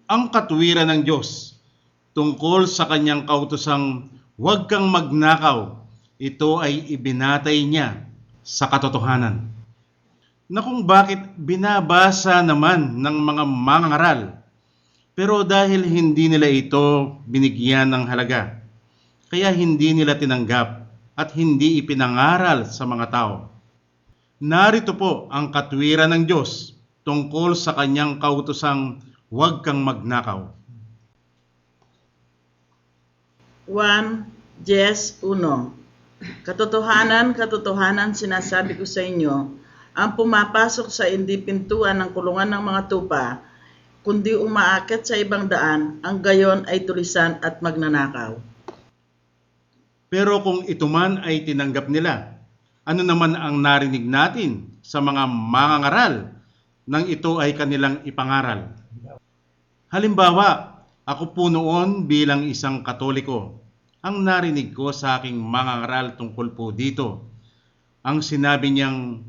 Ang katwiran ng Diyos tungkol sa kanyang kautusang huwag kang magnakaw, ito ay ibinatay niya sa katotohanan. Na kung bakit binabasa naman ng mga mangangaral, pero dahil hindi nila ito binigyan ng halaga, kaya hindi nila tinanggap at hindi ipinangaral sa mga tao. Narito po ang katwiran ng Diyos tungkol sa kanyang kautosang huwag kang magnakaw. 1 Jes 1. Katotohanan, katotohanan sinasabi ko sa inyo, ang pumapasok sa hindi pintuan ng kulungan ng mga tupa, kundi umaakit sa ibang daan, ang gayon ay tulisan at magnanakaw. Pero kung ito man ay tinanggap nila, ano naman ang narinig natin sa mga mangangaral nang ito ay kanilang ipangaral? Halimbawa, ako po noon bilang isang Katoliko, ang narinig ko sa aking mangangaral tungkol po dito, ang sinabi niyang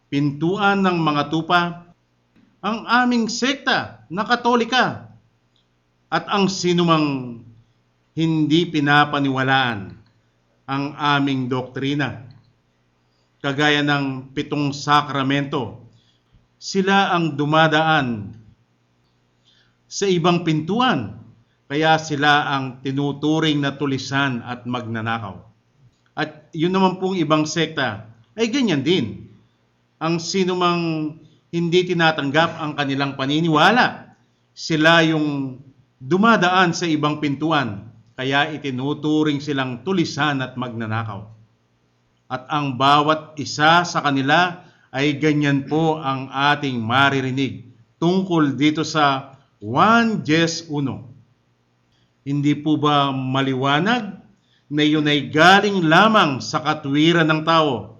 pintuan ng mga tupa, ang aming sekta na Katolika, at ang sinumang hindi pinapaniwalaan ang aming doktrina. Kagaya ng 7 sakramento, sila ang dumadaan sa ibang pintuan, kaya sila ang tinuturing na tulisan at magnanakaw. At yun naman pong ibang sekta ay ganyan din. Ang sinumang hindi tinatanggap ang kanilang paniniwala, sila yung dumadaan sa ibang pintuan, kaya itinuturing silang tulisan at magnanakaw. At ang bawat isa sa kanila ay ganyan po ang ating maririnig tungkol dito sa 1 Jes 1. Hindi po ba maliwanag na yun ay galing lamang sa katwiran ng tao?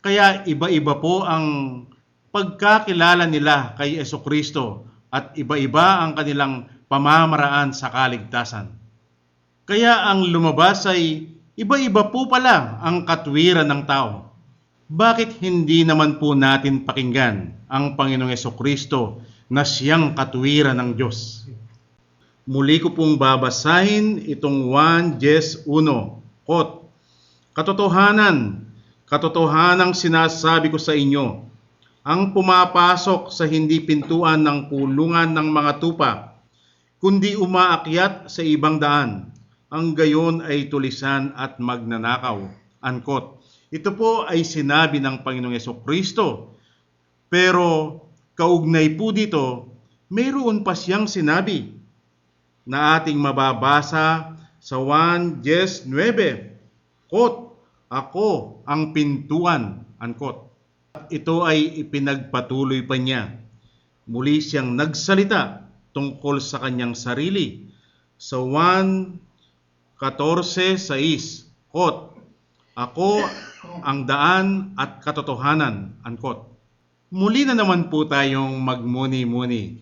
Kaya iba-iba po ang pagkakilala nila kay Hesukristo at iba-iba ang kanilang pamamaraan sa kaligtasan. Kaya ang lumabas ay iba-iba po pala ang katwiran ng tao. Bakit hindi naman po natin pakinggan ang Panginoong Hesukristo na siyang katwiran ng Diyos? Muli ko pong babasahin itong 1 Jes 1. Quote, Katotohanan, katotohanang sinasabi ko sa inyo, ang pumapasok sa hindi pintuan ng kulungan ng mga tupa, kundi umaakyat sa ibang daan, ang gayon ay tulisan at magnanakaw. Unquote. Ito po ay sinabi ng Panginoong Hesukristo. Pero kaugnay po dito, mayroon pa siyang sinabi na ating mababasa sa 1 Jes 9. Quote, ako ang pintuan. Unquote. Ito ay ipinagpatuloy pa niya. Muli siyang nagsalita tungkol sa kanyang sarili sa 1:14-6. Quote, ako ang daan at katotohanan. Unquote. Muli na naman po tayong magmuni-muni.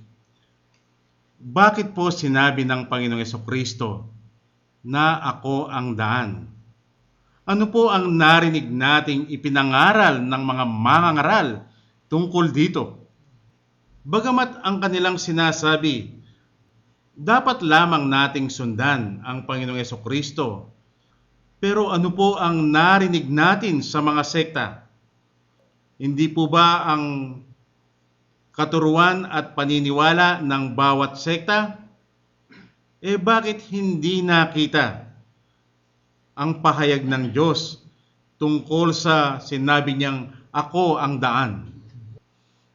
Bakit po sinabi ng Panginoong Hesukristo na ako ang daan? Ano po ang narinig nating ipinangaral ng mga mangangaral tungkol dito? Bagamat ang kanilang sinasabi, dapat lamang nating sundan ang Panginoong Hesukristo. Pero ano po ang narinig natin sa mga sekta? Hindi po ba ang katuruan at paniniwala ng bawat sekta? Bakit hindi nakita ang pahayag ng Diyos tungkol sa sinabi niyang ako ang daan?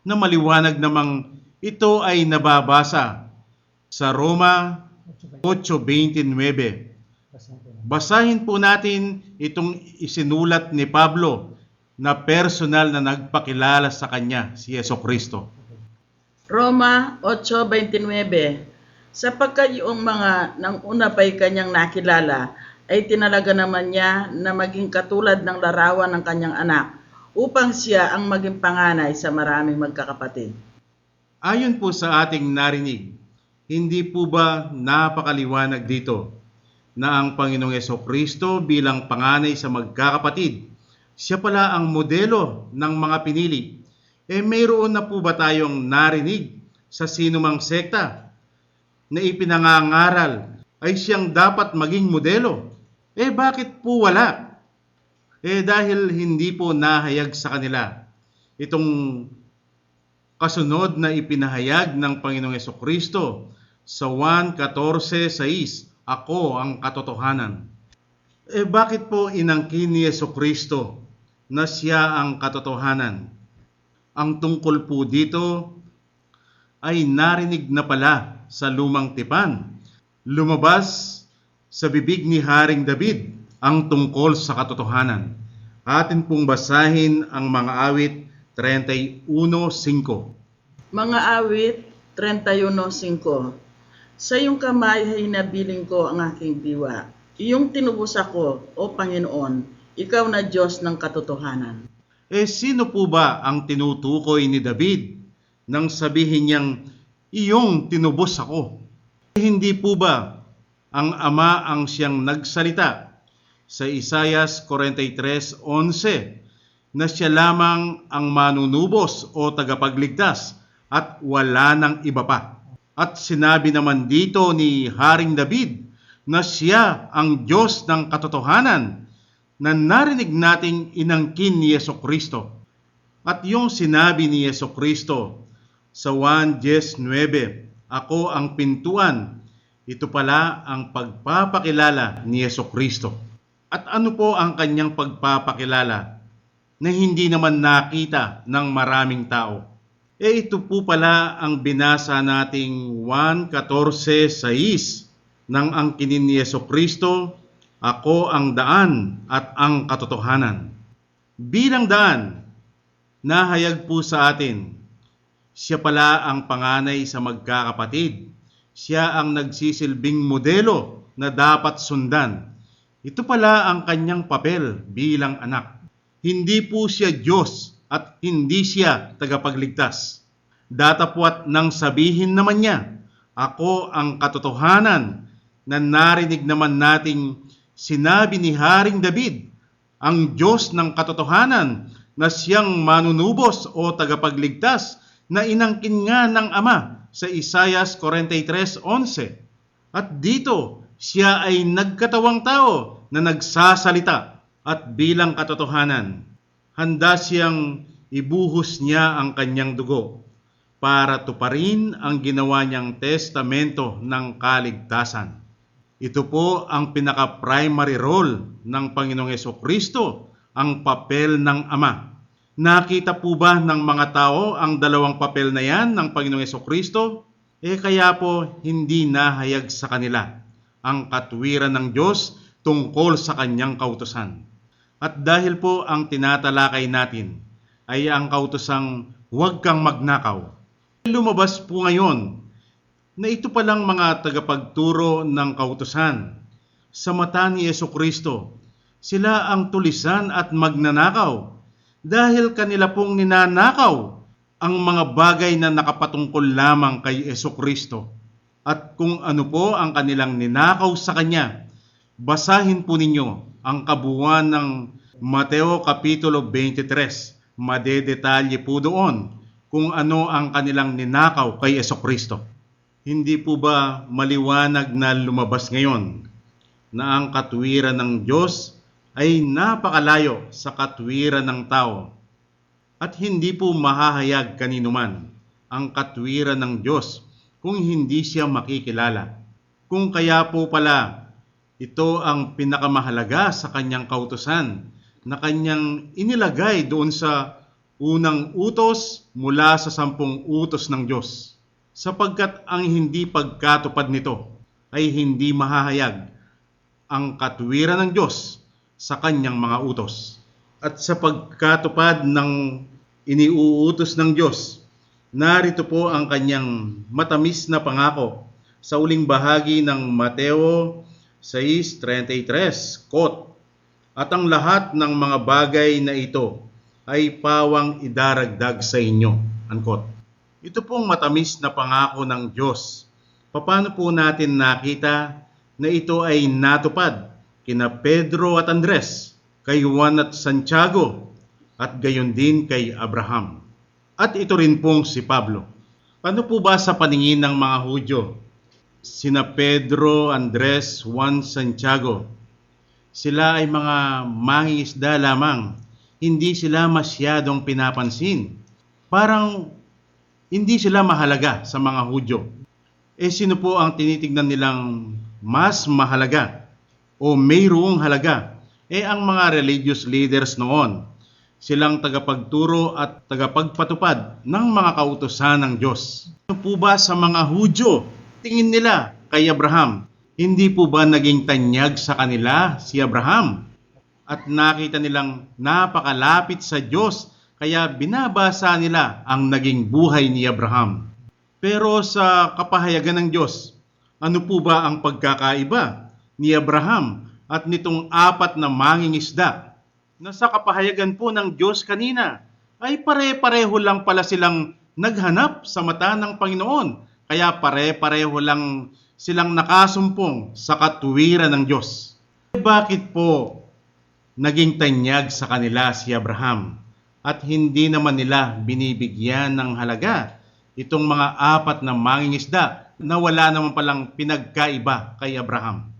Na maliwanag namang ito ay nababasa sa Roma 8:29. Basahin po natin itong isinulat ni Pablo na personal na nagpakilala sa kanya, si Jesucristo. Roma 8:29. Sapagkat yung mga nang una pa'y kanyang nakilala, ay tinalaga naman niya na maging katulad ng larawan ng kanyang anak, upang siya ang maging panganay sa maraming magkakapatid. Ayon po sa ating narinig, hindi po ba napakaliwanag dito na ang Panginoong Jesucristo bilang panganay sa magkakapatid, siya pala ang modelo ng mga pinili? Mayroon na po ba tayong narinig sa sinumang sekta na ipinangangaral ay siyang dapat maging modelo? Bakit po wala? Dahil hindi po nahayag sa kanila itong kasunod na ipinahayag ng Panginoong Jesucristo sa Juan 14:6, ako ang katotohanan. Bakit po inangkin ni Jesucristo na siya ang katotohanan? Ang tungkol po dito ay narinig na pala sa lumang tipan. Lumabas sa bibig ni Haring David ang tungkol sa katotohanan. Atin pong basahin ang mga awit 31:5. Mga awit 31:5. Sa iyong kamay ay hinabiling ko ang aking diwa. Iyong tinubos ako, O Panginoon, ikaw na Diyos ng katotohanan. Sino po ba ang tinutukoy ni David nang sabihin niyang, iyong tinubos ako? Hindi po ba ang Ama ang siyang nagsalita sa Isaias 43:11 na siya lamang ang manunubos o tagapagligtas at wala nang iba pa? At sinabi naman dito ni Haring David na siya ang Diyos ng katotohanan na narinig nating inangkin ni Jesucristo. At yung sinabi ni Jesucristo sa Juan 10:9, ako ang pintuan, ito pala ang pagpapakilala ni Jesucristo. At ano po ang kanyang pagpapakilala na hindi naman nakita ng maraming tao? Ito po pala ang binasa nating Juan 14:6 nang angkinin ni Jesucristo, ako ang daan at ang katotohanan. Bilang daan, nahayag po sa atin, siya pala ang panganay sa magkakapatid. Siya ang nagsisilbing modelo na dapat sundan. Ito pala ang kanyang papel bilang anak. Hindi po siya Diyos at hindi siya tagapagligtas. Datapwat nang sabihin naman niya, ako ang katotohanan, na narinig naman nating sinabi ni Haring David, ang Diyos ng katotohanan na siyang manunubos o tagapagligtas na inangkin nga ng Ama sa Isaias 43:11. At dito, siya ay nagkatawang tao na nagsasalita at bilang katotohanan, handa siyang ibuhos niya ang kanyang dugo para tuparin ang ginawa niyang testamento ng kaligtasan. Ito po ang pinaka-primary role ng Panginoong Jesucristo, ang papel ng Ama. Nakita po ba ng mga tao ang dalawang papel na yan ng Panginoong Jesucristo? Kaya po hindi nahayag sa kanila ang katwiran ng Diyos tungkol sa kanyang kautusan. At dahil po ang tinatalakay natin ay ang kautosang huwag kang magnakaw, lumabas po ngayon na ito palang mga tagapagturo ng kautusan. Sa mata ni Jesucristo, sila ang tulisan at magnanakaw dahil kanila pong ninanakaw ang mga bagay na nakapatungkol lamang kay Jesucristo. At kung ano po ang kanilang ninakaw sa Kanya, basahin po ninyo ang kabuuan ng Mateo Kapitulo 23. Madedetalye po doon kung ano ang kanilang ninakaw kay Jesucristo. Hindi po ba maliwanag na lumabas ngayon na ang katwiran ng Diyos ay napakalayo sa katwiran ng tao at hindi po mahahayag kanino man ang katwiran ng Diyos kung hindi siya makikilala. Kung kaya po pala ito ang pinakamahalaga sa kanyang kautusan na kanyang inilagay doon sa unang utos mula sa 10 utos ng Diyos. Sapagkat ang hindi pagkatupad nito ay hindi mahahayag ang katwiran ng Diyos sa kanyang mga utos. at sa pagkatupad ng iniuutos ng Diyos. Narito po ang kanyang matamis na pangako sa uling bahagi ng Mateo 6:33, quote, "At ang lahat ng mga bagay na ito ay pawang idaragdag sa inyo," unquote. Ito pong matamis na pangako ng Diyos. Paano po natin nakita na ito ay natupad kina Pedro at Andres, kay Juan at Santiago, at gayon din kay Abraham. At ito rin pong si Pablo. Ano po ba sa paningin ng mga Hudyo? Sina Pedro, Andres, Juan, Santiago, sila ay mga mangingisda lamang. Hindi sila masyadong pinapansin. Parang hindi sila mahalaga sa mga Hudyo. Sino po ang tinitignan nilang mas mahalaga o mayroong halaga? Ang mga religious leaders noon. Silang tagapagturo at tagapagpatupad ng mga kautusan ng Diyos. Ano po ba sa mga Hudyo? Tingin nila kay Abraham. Hindi po ba naging tanyag sa kanila si Abraham? At nakita nilang napakalapit sa Diyos, kaya binabasa nila ang naging buhay ni Abraham. Pero sa kapahayagan ng Diyos, ano po ba ang pagkakaiba ni Abraham at nitong apat na mangingisda? Na sa kapahayagan po ng Diyos kanina, ay pare-pareho lang pala silang naghanap sa mata ng Panginoon. Kaya pare-pareho lang silang nakasumpong sa katuwiran ng Diyos. Bakit po naging tanyag sa kanila si Abraham at hindi naman nila binibigyan ng halaga itong mga apat na mangingisda na wala naman palang pinagkaiba kay Abraham?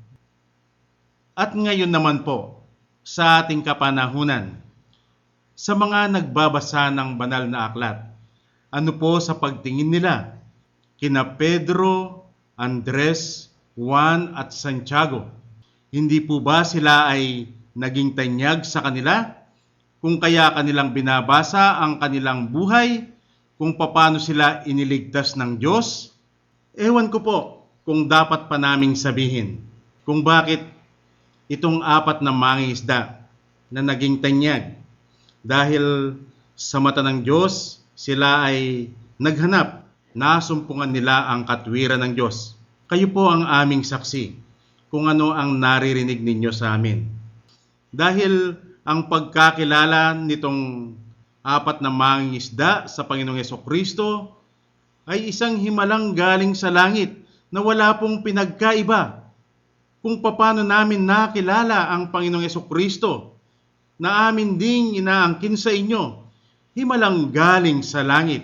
At ngayon naman po, sa ating kapanahunan, sa mga nagbabasa ng banal na aklat, ano po sa pagtingin nila kina Pedro, Andres, Juan at Santiago? Hindi po ba sila ay naging tanyag sa kanila? Kung kaya kanilang binabasa ang kanilang buhay, kung paano sila iniligtas ng Diyos? Ewan ko po kung dapat pa naming sabihin kung bakit itong apat na mangingisda na naging tanyag. Dahil sa mata ng Diyos, sila ay naghanap, nasumpungan nila ang katwiran ng Diyos. Kayo po ang aming saksi kung ano ang naririnig ninyo sa amin. Dahil ang pagkakilala nitong apat na mangingisda sa Panginoong Hesukristo ay isang himalang galing sa langit na wala pong pinagkaiba kung paano namin nakilala ang Panginoong Hesukristo na amin ding inaangkin sa inyo, himalang galing sa langit.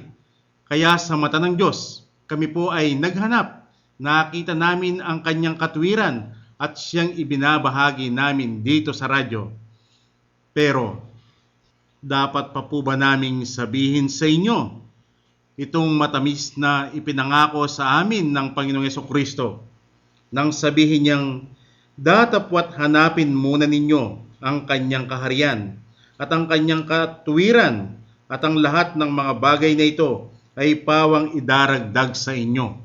Kaya sa mata ng Diyos, kami po ay naghanap, nakita namin ang kanyang katwiran at siyang ibinabahagi namin dito sa radyo. Pero, dapat pa po ba naming sabihin sa inyo itong matamis na ipinangako sa amin ng Panginoong Hesukristo? Nang sabihin niyang, datapwat hanapin muna ninyo ang kanyang kaharian at ang kanyang katuwiran at ang lahat ng mga bagay na ito ay pawang idaragdag sa inyo.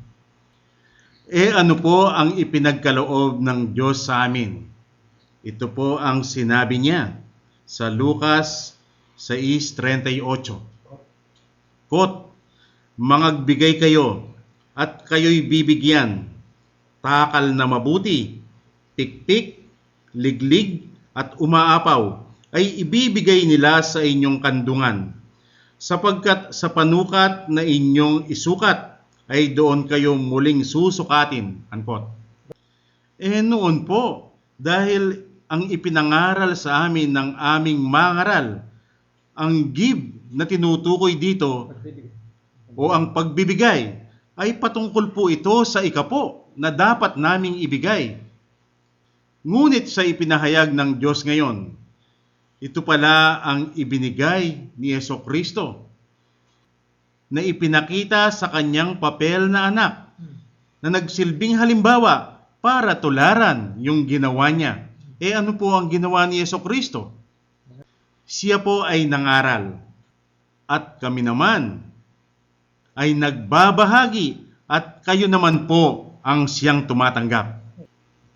Ano po ang ipinagkaloob ng Diyos sa amin? Ito po ang sinabi niya sa Lucas 6:38. Quote, "Mangagbigay kayo at kayo'y bibigyan, takal na mabuti, pikpik, liglig at umaapaw ay ibibigay nila sa inyong kandungan, sapagkat sa panukat na inyong isukat ay doon kayo muling susukatin." Unquote. Noon po, dahil ang ipinangaral sa amin ng aming mangaral, ang give na tinutukoy dito o ang pagbibigay ay patungkol po ito sa ikapo na dapat naming ibigay. Ngunit sa ipinahayag ng Diyos ngayon, ito pala ang ibinigay ni Hesukristo na ipinakita sa kanyang papel na anak na nagsilbing halimbawa para tularan yung ginawa niya. Ano po ang ginawa ni Hesukristo? Siya po ay nangaral at kami naman ay nagbabahagi at kayo naman po ang siyang tumatanggap.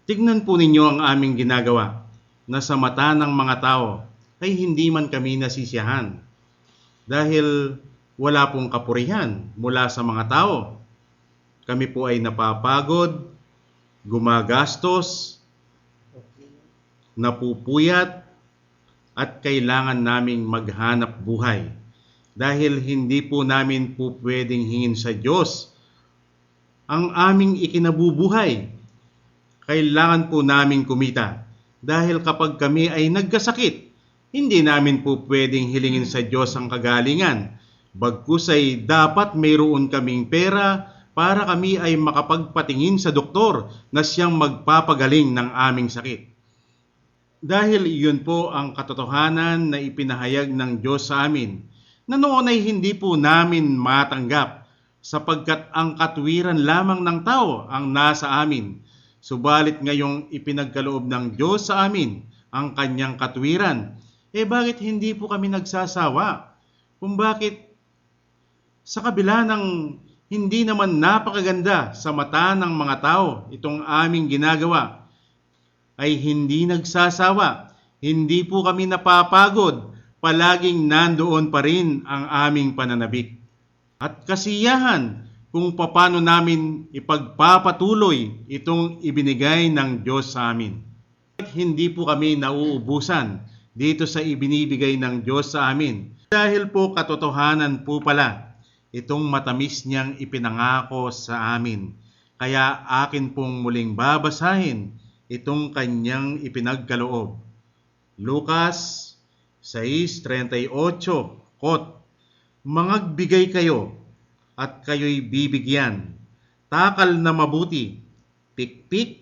Tignan po ninyo ang aming ginagawa na sa mata ng mga tao ay hindi man kami nasisiyahan. Dahil wala pong kapurihan mula sa mga tao. Kami po ay napapagod, gumagastos, napupuyat, at kailangan naming maghanap buhay. Dahil hindi po namin po pwedeng hingin sa Diyos ang aming ikinabubuhay. Kailangan po namin kumita. Dahil kapag kami ay nagkasakit, hindi namin po pwedeng hilingin sa Diyos ang kagalingan. Bagkus ay dapat mayroon kaming pera para kami ay makapagpatingin sa doktor na siyang magpapagaling ng aming sakit. Dahil iyon po ang katotohanan na ipinahayag ng Diyos sa amin, na noon ay hindi po namin matanggap, sapagkat ang katwiran lamang ng tao ang nasa amin. Subalit ngayong ipinagkaloob ng Diyos sa amin ang kanyang katwiran, bakit hindi po kami nagsasawa? Kung bakit sa kabila ng hindi naman napakaganda sa mata ng mga tao itong aming ginagawa, ay hindi nagsasawa, hindi po kami napapagod, palaging nandoon pa rin ang aming pananabik. At kasiyahan kung paano namin ipagpapatuloy itong ibinigay ng Diyos sa amin. Hindi po kami nauubusan dito sa ibinibigay ng Diyos sa amin. Dahil po katotohanan po pala itong matamis niyang ipinangako sa amin. Kaya akin pong muling babasahin itong kanyang ipinagkaloob. Lucas 6:38, quote, "Mangagbigay kayo at kayo'y bibigyan. Takal na mabuti, pikpik,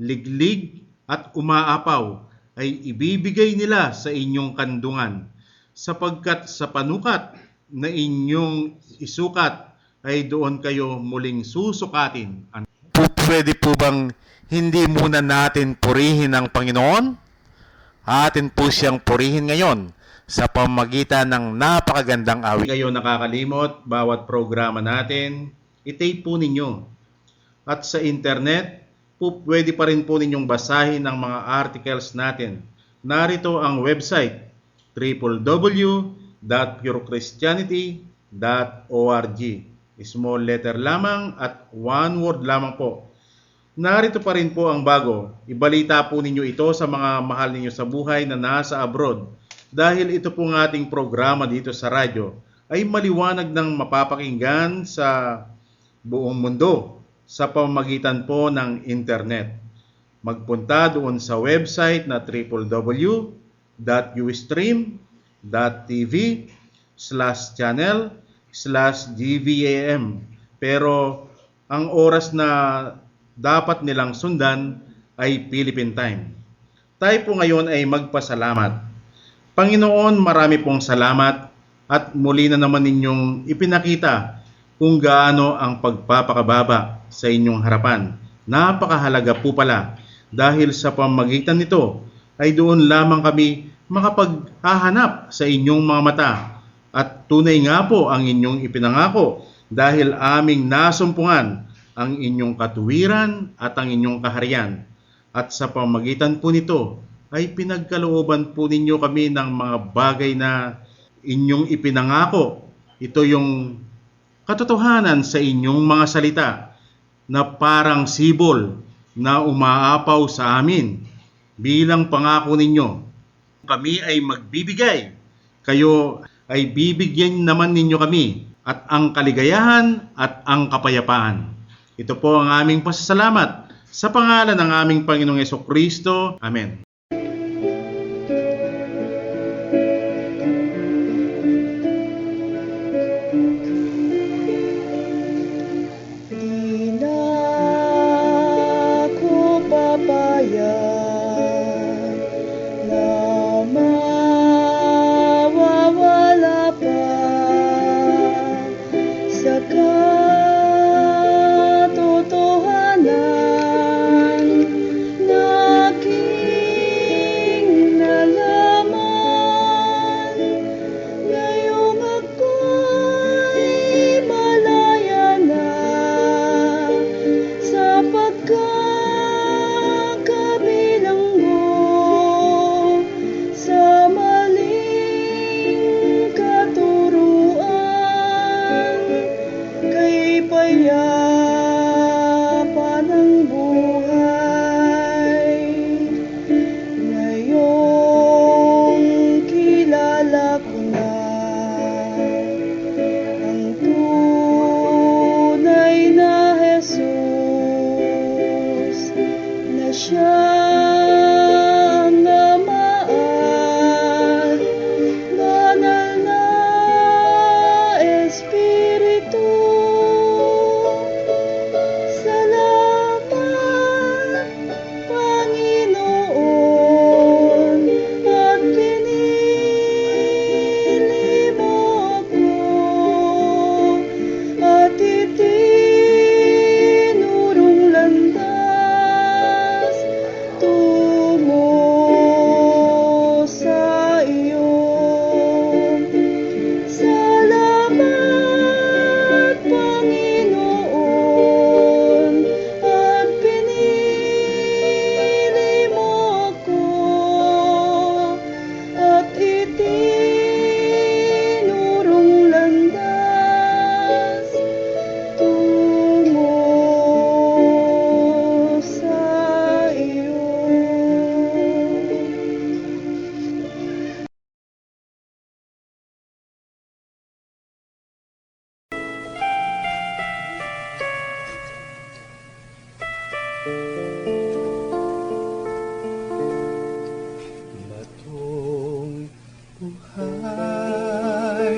liglig at umaapaw ay ibibigay nila sa inyong kandungan, sapagkat sa panukat na inyong isukat ay doon kayo muling susukatin." Pwede po bang hindi muna natin purihin ang Panginoon? Atin po siyang purihin ngayon sa pamamagitan ng napakagandang awit. Kayo nakakalimot, bawat programa natin, i-tape po ninyo. At sa internet, pwede pa rin po ninyong basahin ang mga articles natin. Narito ang website, www.purechristianity.org. Small letter lamang at one word lamang po. Narito pa rin po ang bago. Ibalita po ninyo ito sa mga mahal ninyo sa buhay na nasa abroad. Dahil ito pong ating programa dito sa radyo ay maliwanag ng mapapakinggan sa buong mundo sa pamamagitan po ng internet. Magpunta doon sa website na www.ustream.tv/channel/dvam. Pero ang oras na dapat nilang sundan ay Philippine time. Tayo po ngayon ay magpasalamat. Panginoon, marami pong salamat at muli na naman ninyong ipinakita kung gaano ang pagpapakababa sa inyong harapan. Napakahalaga po pala dahil sa pamamagitan nito ay doon lamang kami makapaghahanap sa inyong mga mata at tunay nga po ang inyong ipinangako dahil aming nasumpungan ang inyong katuwiran at ang inyong kaharian. At sa pamamagitan po nito ay pinagkalooban po ninyo kami ng mga bagay na inyong ipinangako. Ito yung katotohanan sa inyong mga salita na parang sibol na umaapaw sa amin. Bilang pangako ninyo, kami ay magbibigay. Kayo ay bibigyan naman ninyo kami at ang kaligayahan at ang kapayapaan. Ito po ang aming pasasalamat sa pangalan ng aming Panginoong Jesucristo. Amen. Di na ako papayag na mawawala pa sa katotohanan na aking nalaman. Ngayong ako'y malaya na sa pagkakabilang mo sa siyang namaan, banal na Espiritu. Salamat, Panginoon, at pinili mo ako, at itinurong landas tungo sa iyo. Salamat, Panginoon, at pinili mo ako, at itinurong landas tungo sa iyo. Batong buhay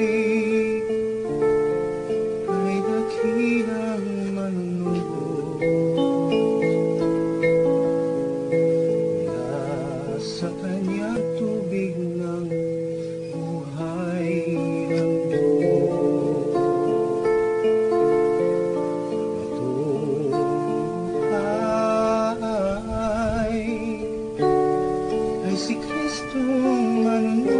ay dakilang manunubos nasa kanyang tubig ng buhay ng Diyos. Batong buhay ay si Kristong manunubos